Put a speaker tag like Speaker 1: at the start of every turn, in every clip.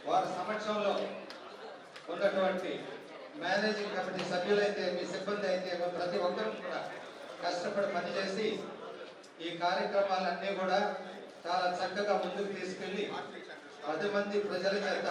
Speaker 1: వారి సమక్షంలో ఉన్నటువంటి మేనేజింగ్ కమిటీ సభ్యులైతే మీ సిబ్బంది అయితే ప్రతి ఒక్కరూ కూడా కష్టపడి పనిచేసి ఈ కార్యక్రమాలన్నీ కూడా చాలా చక్కగా ముందుకు తీసుకెళ్లి 10 మంది ప్రజల చేత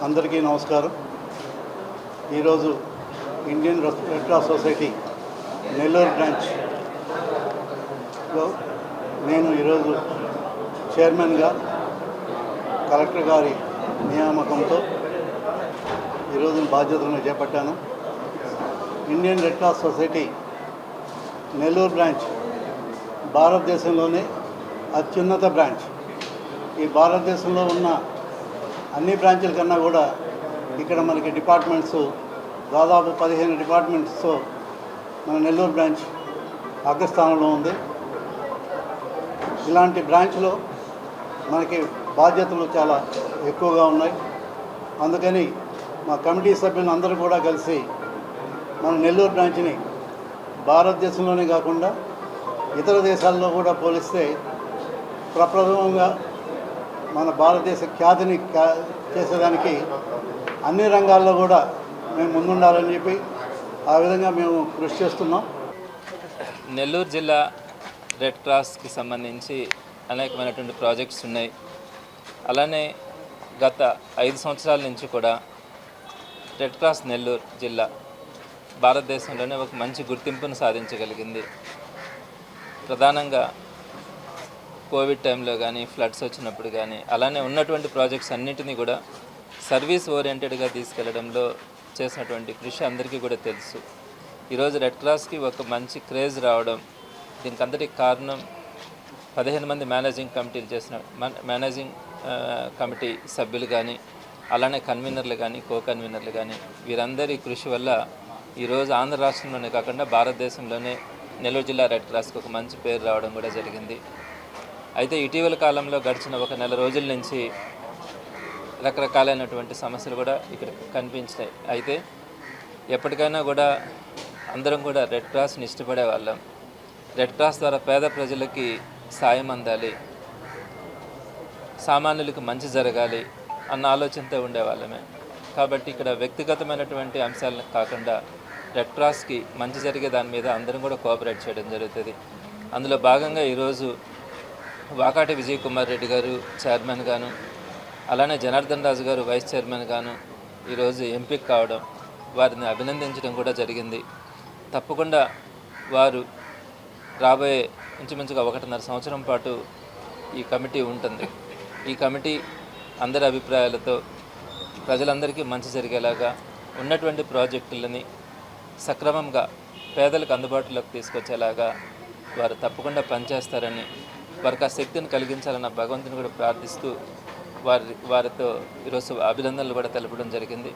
Speaker 2: అందరికీ నమస్కారం. ఈరోజు Indian red cross society Nellore బ్రాంచ్లో నేను ఈరోజు చైర్మన్గా కలెక్టర్ గారి నియామకంతో ఈరోజు బాధ్యతలను చేపట్టాను. Indian red cross society Nellore branch భారతదేశంలోనే అత్యున్నత బ్రాంచ్. ఈ భారతదేశంలో ఉన్న అన్ని బ్రాంచుల కన్నా కూడా ఇక్కడ మనకి డిపార్ట్మెంట్స్ దాదాపు 15 డిపార్ట్మెంట్స్తో మన నెల్లూరు బ్రాంచ్ అగ్రస్థానంలో ఉంది. ఇలాంటి బ్రాంచ్లో మనకి బాధ్యతలు చాలా ఎక్కువగా ఉన్నాయి. అందుకని మా కమిటీ సభ్యులు అందరూ కూడా కలిసి మన నెల్లూరు బ్రాంచ్ని భారతదేశంలోనే కాకుండా ఇతర దేశాల్లో కూడా పోలిస్తే ప్రప్రథమంగా మన భారతదేశ ఖ్యాతిని చేసేదానికి అన్ని రంగాల్లో కూడా మేము ముందుండాలని చెప్పి ఆ విధంగా మేము కృషి చేస్తున్నాం.
Speaker 3: నెల్లూరు జిల్లా రెడ్ క్రాస్కి సంబంధించి అనేకమైనటువంటి ప్రాజెక్ట్స్ ఉన్నాయి. అలానే గత 5 సంవత్సరాల నుంచి కూడా రెడ్ క్రాస్ నెల్లూరు జిల్లా భారతదేశంలోనే ఒక మంచి గుర్తింపును సాధించగలిగింది. ప్రధానంగా కోవిడ్ టైంలో కానీ, ఫ్లడ్స్ వచ్చినప్పుడు కానీ, అలానే ఉన్నటువంటి ప్రాజెక్ట్స్ అన్నింటినీ కూడా సర్వీస్ ఓరియంటెడ్గా తీసుకెళ్లడంలో చేసినటువంటి కృషి అందరికీ కూడా తెలుసు. ఈరోజు రెడ్ క్రాస్కి ఒక మంచి క్రేజ్ రావడం, దీనికి అందరికీ కారణం 15 మంది మేనేజింగ్ కమిటీ సభ్యులు కానీ, అలానే కన్వీనర్లు కానీ, కో కన్వీనర్లు కానీ, వీరందరి కృషి వల్ల ఈరోజు ఆంధ్ర రాష్ట్రంలోనే కాకుండా భారతదేశంలోనే నెల్లూరు జిల్లా రెడ్ క్రాస్కి ఒక మంచి పేరు రావడం కూడా జరిగింది. అయితే ఇటీవల కాలంలో గడిచిన ఒక నెల రోజుల నుంచి రకరకాలైనటువంటి సమస్యలు కూడా ఇక్కడ కనిపించినాయి. అయితే ఎప్పటికైనా కూడా అందరం కూడా రెడ్ క్రాస్ని ఇష్టపడే వాళ్ళం. రెడ్ క్రాస్ ద్వారా పేద ప్రజలకి సాయం అందాలి, సామాన్యులకు మంచి జరగాలి అన్న ఆలోచనతో ఉండేవాళ్ళమే. కాబట్టి ఇక్కడ వ్యక్తిగతమైనటువంటి అంశాలను కాకుండా రెడ్ క్రాస్కి మంచి జరిగే దాని మీద అందరం కూడా కోఆపరేట్ చేయడం జరుగుతుంది. అందులో భాగంగా ఈరోజు వాకాటి విజయ్ కుమార్ రెడ్డి గారు చైర్మన్ గాను, అలానే జనార్దన్ రాజు గారు వైస్ చైర్మన్ గాను ఈరోజు ఎంపిక కావడం, వారిని అభినందించడం కూడా జరిగింది. తప్పకుండా వారు రాబోయే ఇంచుమించుగా 1.5 సంవత్సరం పాటు ఈ కమిటీ ఉంటుంది. ఈ కమిటీ అందరి అభిప్రాయాలతో ప్రజలందరికీ మంచి జరిగేలాగా ఉన్నటువంటి ప్రాజెక్టులని సక్రమంగా పేదలకు అందుబాటులోకి తీసుకొచ్చేలాగా వారు తప్పకుండా పనిచేస్తారని, వారికి ఆ శక్తిని కలిగించాలన్న భగవంతుని కూడా ప్రార్థిస్తూ వారితో ఈరోజు అభినందనలు కూడా తెలపడం జరిగింది.